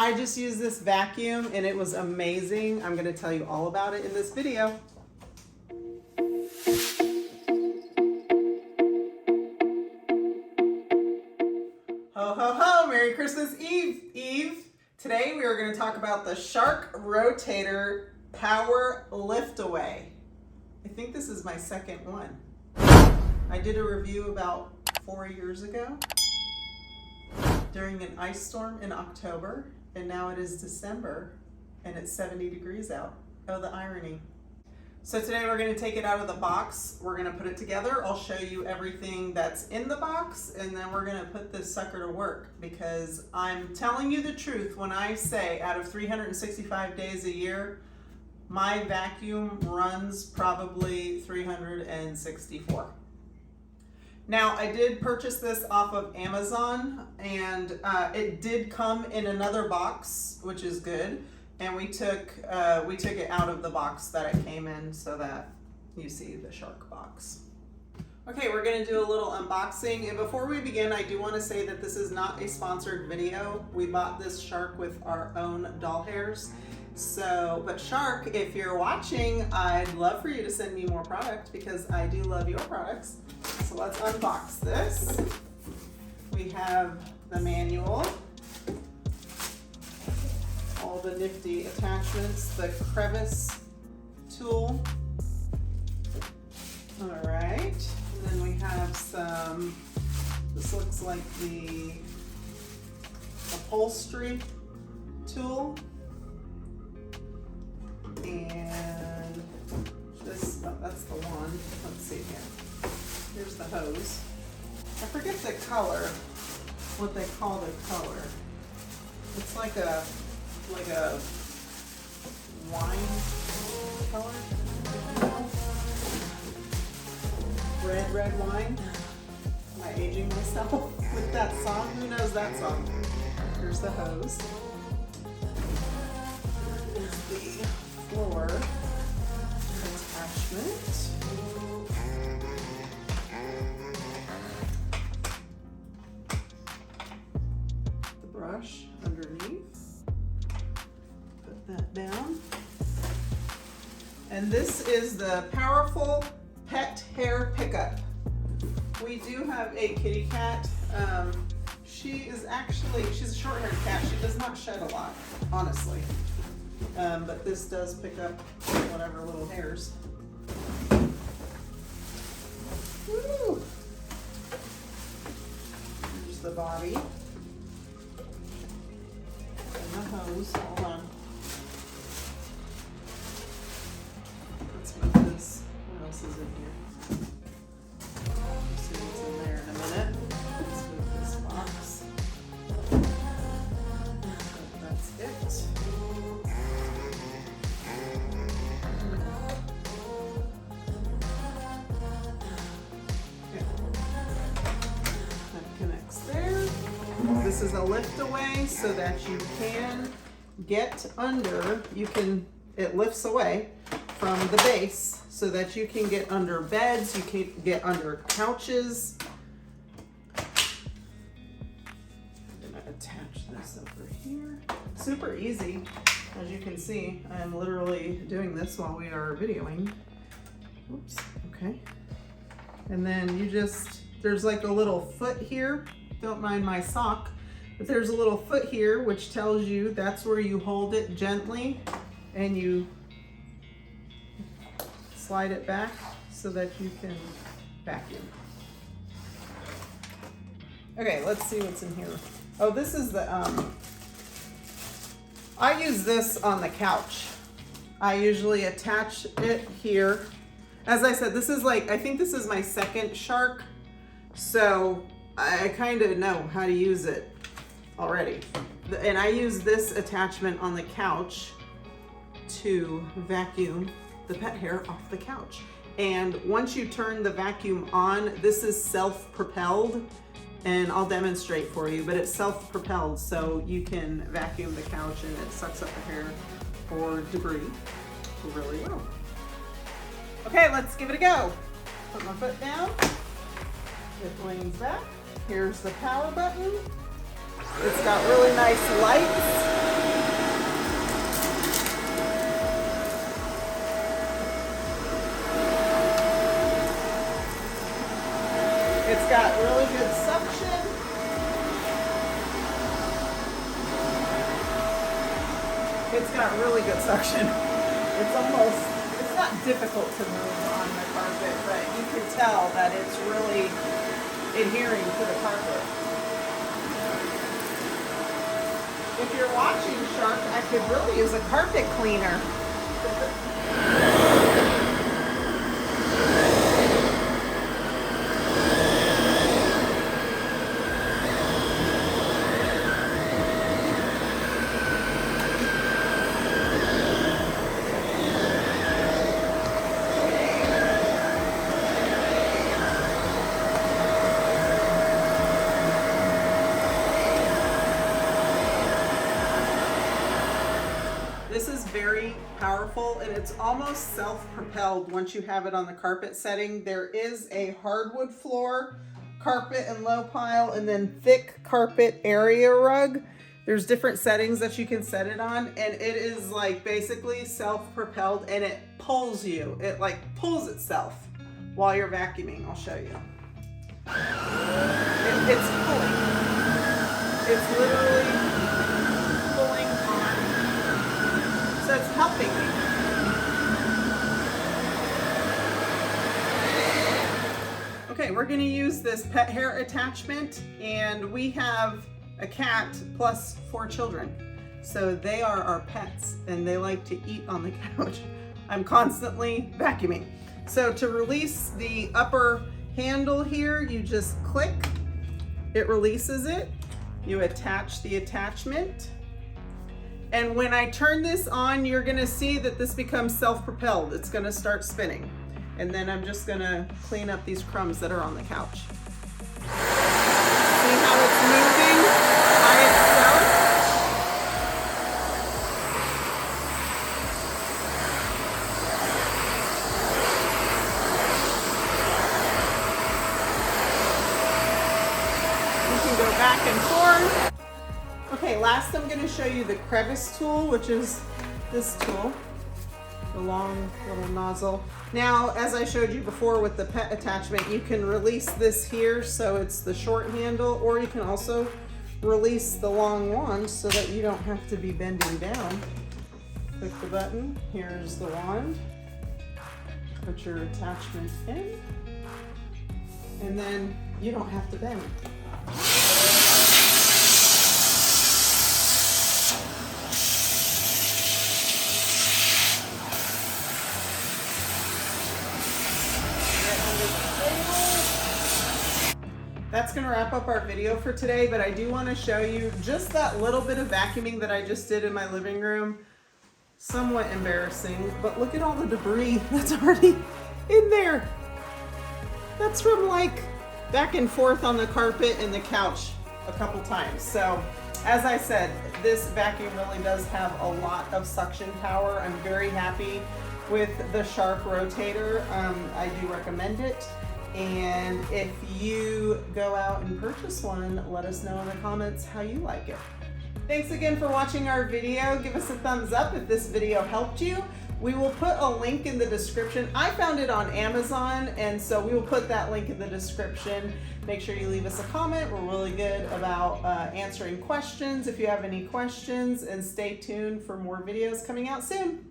I just used this vacuum and it was amazing. I'm gonna tell you all about it in this video. Ho, ho, ho, Merry Christmas Eve. Today we are gonna talk about the Shark Rotator Power Lift Away. I think this is my second one. I did a review about 4 years ago during an ice storm in October, and now it is December and it's 70 degrees out. Oh, the irony. So today we're going to take it out of the box. We're going to put it together. I'll show you everything that's in the box, and then we're going to put this sucker to work, because I'm telling you the truth when I say out of 365 days a year, my vacuum runs probably 364. Now, I did purchase this off of Amazon, and it did come in another box, which is good. And we took it out of the box that it came in so that you see the shark box. Okay, we're gonna do a little unboxing. And before we begin, I do wanna say that this is not a sponsored video. We bought this shark with our own doll hairs. So, but Shark, if you're watching, I'd love for you to send me more product, because I do love your products. So let's unbox this. We have the manual, all the nifty attachments, the Crevice tool. All right, and then we have some, this looks like the Upholstery tool. And this, oh, that's the one. Let's see here. Here's the hose. I forget the color, what they call the color. It's like a wine color, you know? Red wine. Am I aging myself with that song? Who knows that song? Here's the hose. Here's the floor attachment. The brush underneath. Put that down. And this is the powerful pet hair pickup. We do have a kitty cat. She's a short-haired cat. She does not shed a lot, honestly. But this does pick up whatever little hairs. Woo! Here's the body. And the hose. Hold on. Let's move this. What else is in here? We'll see what's in there in a minute. Let's move this box. That's it. This is a lift away so that you can get under, it lifts away from the base so that you can get under beds, you can get under couches. I'm gonna attach this over here. Super easy. As you can see, I'm literally doing this while we are videoing. Oops, okay. And then there's like a little foot here. Don't mind my sock. But there's a little foot here which tells you that's where you hold it gently and you slide it back so that you can vacuum. Okay, let's see what's in here. Oh, this is the, I use this on the couch. I usually attach it here. As I said, this is I think this is my second shark, so I kind of know how to use it already. And I use this attachment on the couch to vacuum the pet hair off the couch. And once you turn the vacuum on, this is self-propelled, and I'll demonstrate for you, but it's self-propelled, so you can vacuum the couch and it sucks up the hair or debris really well. Okay, let's give it a go. Put my foot down. It leans back. Here's the power button. It's got really nice lights. It's got really good suction. It's not difficult to move on the carpet, but you can tell that it's really adhering to the carpet. If you're watching Shark, I could really use a carpet cleaner. This is very powerful, and it's almost self-propelled once you have it on the carpet setting. There is a hardwood floor, carpet and low pile, and then thick carpet area rug. There's different settings that you can set it on, and it is like basically self-propelled, and it pulls you. It like pulls itself while you're vacuuming. I'll show you. It's pulling. It's literally pulling on. So it's helping me. Okay, we're going to use this pet hair attachment, and we have a cat plus 4 children. So they are our pets, and they like to eat on the couch. I'm constantly vacuuming. So to release the upper handle here, you just click, it releases it. You attach the attachment. And when I turn this on, you're gonna see that this becomes self-propelled. It's gonna start spinning. And then I'm just gonna clean up these crumbs that are on the couch. See how it's moving by itself? You can go back and forth. Okay, last I'm going to show you the Crevice tool, which is this tool, the long little nozzle. Now, as I showed you before with the pet attachment, you can release this here so it's the short handle, or you can also release the long wand so that you don't have to be bending down. Click the button, here's the wand, put your attachment in, and then you don't have to bend. That's going to wrap up our video for today, but I do want to show you just that little bit of vacuuming that I just did in my living room. Somewhat embarrassing, but look at all the debris that's already in there. That's from like back and forth on the carpet and the couch a couple times. So as I said, this vacuum really does have a lot of suction power. I'm very happy with the Shark Rotator. I do recommend it. And if you go out and purchase one, let us know in the comments how you like it. Thanks again for watching our video. Give us a thumbs up if this video helped you. We will put a link in the description. I found it on Amazon, and so we will put that link in the description. Make sure you leave us a comment. We're really good about answering questions if you have any questions, and stay tuned for more videos coming out soon.